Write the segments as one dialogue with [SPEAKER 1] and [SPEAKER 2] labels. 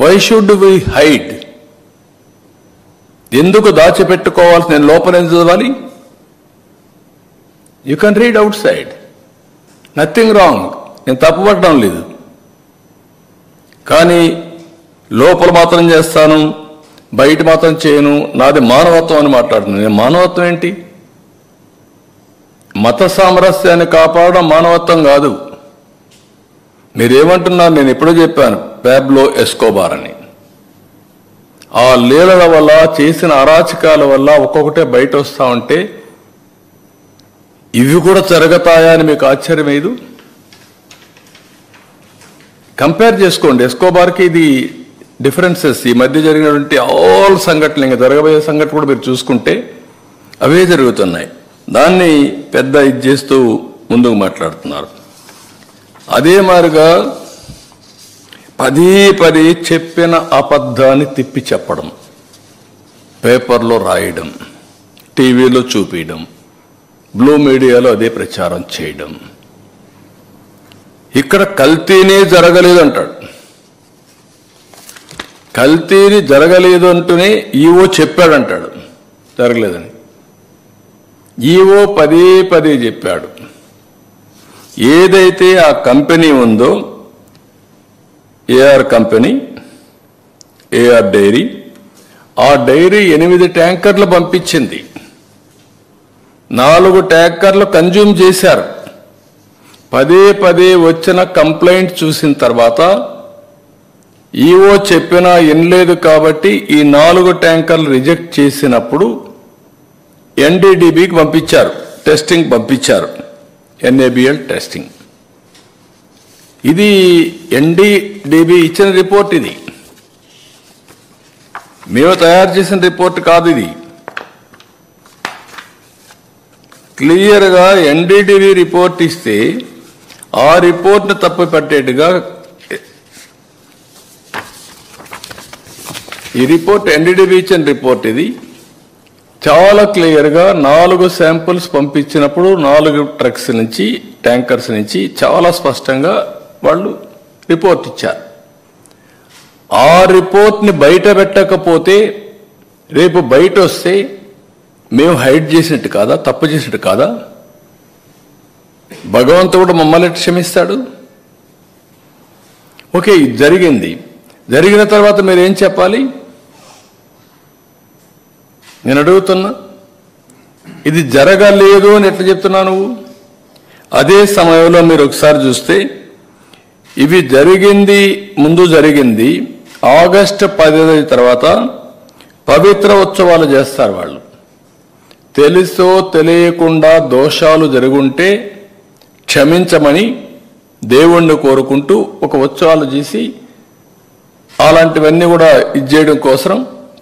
[SPEAKER 1] Why should we hide? ఎందుకు దాచిపెట్టుకోవాల్సి? నేను లోపల ఎందుకు చదవాలి? You can read out side, nothing wrong, నేను తప్పుపట్టడం లేదు. కానీ లోపల మాత్రం చేస్తాను, బయట మాత్రం చేయను, నాది మానవత్వం అని మాట్లాడుతున్నాను. నేను మానవత్వం ఏంటి? మత సామరస్యాన్ని కాపాడడం మానవత్వం కాదు. మీరేమంటున్నారు? నేను ఎప్పుడో చెప్పాను, పాబ్లో ఎస్కోబార్ అని. ఆ లీలల వల్ల, చేసిన అరాచకాల వల్ల ఒక్కొక్కటే బయట వస్తూ ఉంటే ఇవి కూడా జరుగుతాయా అని మీకు ఆశ్చర్యం లేదు? కంపేర్ చేసుకోండి. ఎస్కోబార్కి ఇది డిఫరెన్సెస్ ఈ మధ్య జరిగినటువంటి ఆల్ సంఘటనలు, ఇంకా జరగబోయే సంఘటన కూడా మీరు చూసుకుంటే అవే జరుగుతున్నాయి. దాన్ని పెద్ద ఇది చేస్తూ ముందుకు మాట్లాడుతున్నారు. అదే మాదిరిగా పదే చెప్పిన అబద్ధాన్ని తిప్పి చెప్పడం, పేపర్లో రాయడం, టీవీలో చూపించడం, బ్లూ మీడియాలో అదే ప్రచారం చేయడం. ఇక్కడ కల్తీనే జరగలేదు అంటాడు. కల్తీని జరగలేదు అంటూనే ఈవో చెప్పాడంటాడు జరగలేదని. ఈవో పదే చెప్పాడు. ఏదైతే ఆ కంపెనీ ఉందో, ఏఆర్ కంపెనీ, ఏఆర్ డైరీ, ఆ డైరీ 8 ట్యాంకర్లు పంపించింది. 4 ట్యాంకర్లు కన్జ్యూమ్ చేశారు. పదే వచ్చిన కంప్లైంట్ చూసిన తర్వాత ఈవో చెప్పినా వినలేదు కాబట్టి ఈ 4 ట్యాంకర్లు రిజెక్ట్ చేసినప్పుడు ఎన్డీడీబీకి పంపించారు, టెస్టింగ్ పంపించారు, ఎన్ఏబిఎల్ టెస్టింగ్. ఇది ఎన్డీడీబీ ఇచ్చిన రిపోర్ట్. ఇది మేము తయారు చేసిన రిపోర్ట్ కాదు. ఇది క్లియర్గా ఎన్డీడీబీ రిపోర్ట్ ఇస్తే ఆ రిపోర్ట్ను తప్పు పట్టేట్టుగా ఈ రిపోర్ట్, ఎన్డీడీబీ ఇచ్చిన రిపోర్ట్ ఇది చాలా క్లియర్గా 4 శాంపుల్స్ పంపించినప్పుడు 4 ట్రక్స్ నుంచి, ట్యాంకర్స్ నుంచి చాలా స్పష్టంగా వాళ్ళు రిపోర్ట్ ఇచ్చారు. ఆ రిపోర్ట్ని బయట పెట్టకపోతే రేపు బయట వస్తే మేము హైడ్ చేసినట్టు కాదా? తప్పు చేసినట్టు కాదా? భగవంతుడు మమ్మల్ని క్షమిస్తాడు? ఓకే, ఇది జరిగింది. జరిగిన తర్వాత మీరేం చెప్పాలి? నేను అడుగుతున్నా, ఇది జరగలేదు అని ఎట్లా చెప్తున్నావు నువ్వు? అదే సమయంలో మీరు ఒకసారి చూస్తే ఇవి జరిగింది, ముందు జరిగింది ఆగస్టు 10 తర్వాత పవిత్ర ఉత్సవాలు చేస్తారు వాళ్ళు. తెలుసో తెలియకుండా దోషాలు జరుగుంటే క్షమించమని దేవుణ్ణి కోరుకుంటూ ఒక ఉత్సవాలు చేసి అలాంటివన్నీ కూడా ఇది చేయడం కోసం,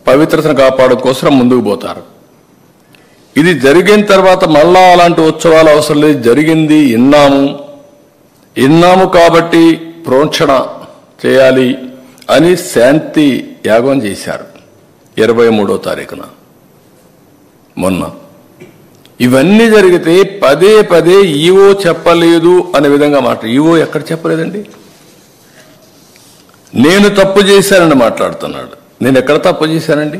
[SPEAKER 1] పవిత్రతను కాపాడడం కోసం ముందుకు పోతారు. ఇది జరిగిన తర్వాత మళ్ళా అలాంటి ఉత్సవాలు అవసరం లేదు, జరిగింది, విన్నాము కాబట్టి ప్రోక్షణ చేయాలి అని శాంతి యాగం చేశారు 23వ తారీఖున మొన్న. ఇవన్నీ జరిగితే పదే ఈవో చెప్పలేదు అనే విధంగా ఈవో ఎక్కడ చెప్పలేదండి? నేను తప్పు చేశానని మాట్లాడుతున్నాడు. నేను ఎక్కడ తప్పు చేశానండి?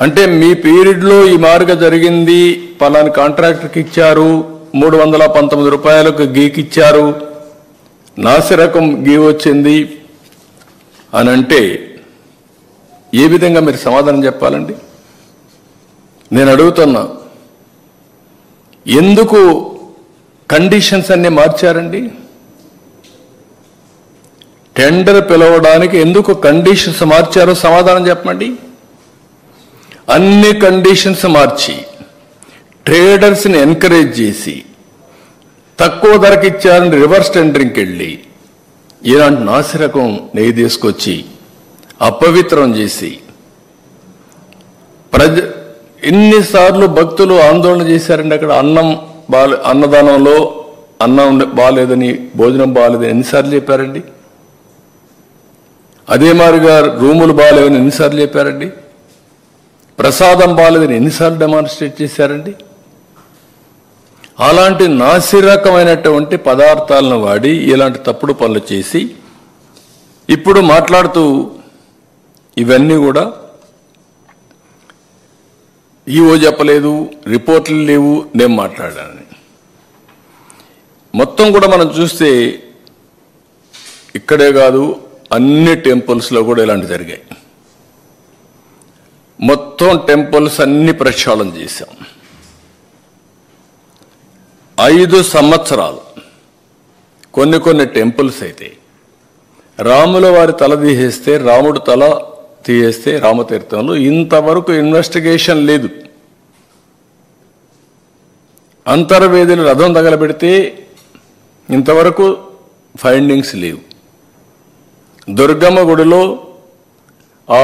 [SPEAKER 1] అంటే మీ పీరియడ్లో ఈ మార్గం జరిగింది, పలాని కాంట్రాక్టర్కి ఇచ్చారు, 319 రూపాయలకు గీకిచ్చారు, నాసిరకం గీ వచ్చింది అని అంటే ఏ విధంగా మీరు సమాధానం చెప్పాలండి? నేను అడుగుతున్నా, ఎందుకు కండిషన్స్ అన్ని మార్చారండి? టెండర్ పిలవడానికి ఎందుకు కండిషన్స్ మార్చారో సమాధానం చెప్పండి. అన్ని కండిషన్స్ మార్చి ట్రేడర్స్ని ఎంకరేజ్ చేసి తక్కువ ధరకు ఇచ్చారని రివర్స్ టెండరింగ్కి వెళ్ళి ఇలాంటి నాసిరకం నెయ్యి తీసుకొచ్చి అపవిత్రం చేసి ఎన్నిసార్లు భక్తులు ఆందోళన చేశారండి. అక్కడ అన్నదానంలో అన్నం బాగాలేదని, భోజనం బాగాలేదని ఎన్నిసార్లు చెప్పారండి? అదే మాదిరిగా రూములు బాగాలేవని ఎన్నిసార్లు చెప్పారండి? ప్రసాదం బాగాలేదని ఎన్నిసార్లు డెమాన్స్ట్రేట్ చేశారండి? అలాంటి నాసిరకమైనటువంటి పదార్థాలను వాడి ఇలాంటి తప్పుడు పనులు చేసి ఇప్పుడు మాట్లాడుతూ ఇవన్నీ కూడా ఈవో చెప్పలేదు, రిపోర్ట్లు లేవు, నేను మాట్లాడానని. మొత్తం కూడా మనం చూస్తే ఇక్కడే కాదు అన్ని టెంపుల్స్లో కూడా ఇలాంటి జరిగాయి. మొత్తం టెంపుల్స్ అన్ని ప్రక్షాళన చేశాం. 5 సంవత్సరాలు కొన్ని టెంపుల్స్ అయితే రాముల వారి తల తీసేస్తే, రాముడు తల తీసేస్తే రామతీర్థంలో ఇంతవరకు ఇన్వెస్టిగేషన్ లేదు. అంతర్వేదిని రథం తగలబెడితే ఇంతవరకు ఫైండింగ్స్ లేవు. దుర్గమ్మ గుడిలో ఆ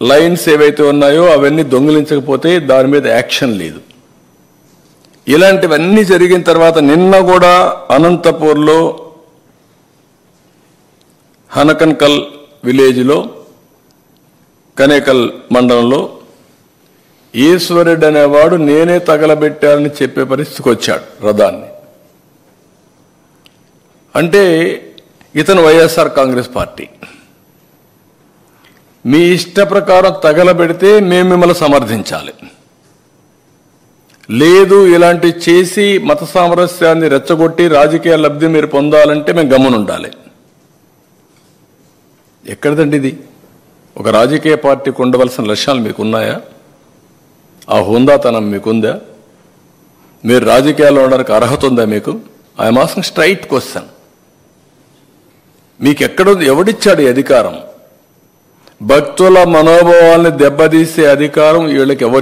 [SPEAKER 1] లైన్స్ ఏవైతే ఉన్నాయో అవన్నీ దొంగిలించకపోతే దాని మీద యాక్షన్ లేదు. ఇలాంటివన్నీ జరిగిన తర్వాత నిన్న కూడా అనంతపూర్లో హనకన్కల్ విలేజ్లో కనేకల్ మండలంలో ఈశ్వరుడు అనేవాడు నేనే తగలబెట్టాలని చెప్పే పరిస్థితికి వచ్చాడు రథాన్ని. అంటే ఇతను వైఎస్ఆర్ కాంగ్రెస్ పార్టీ. మీ ఇష్ట ప్రకారం తగలబెడితే మేము మిమ్మల్ని సమర్థించాలి, లేదు ఇలాంటి చేసి మత సామరస్యాన్ని రెచ్చగొట్టి రాజకీయ లబ్ధి మీరు పొందాలంటే మేము గమ్మునుండాలి. ఎక్కడిదండి ఇది? ఒక రాజకీయ పార్టీకి ఉండవలసిన లక్ష్యాలు మీకున్నాయా? ఆ హుందాతనం మీకుందా? మీరు రాజకీయాల్లో ఉండడానికి అర్హత ఉందా మీకు? I'm asking straight question. మీకు ఎవడిచ్చాడు ఈ అధికారం? భక్తుల మనోభావాల్ని దెబ్బతీసే అధికారం వీళ్ళకి ఎవరు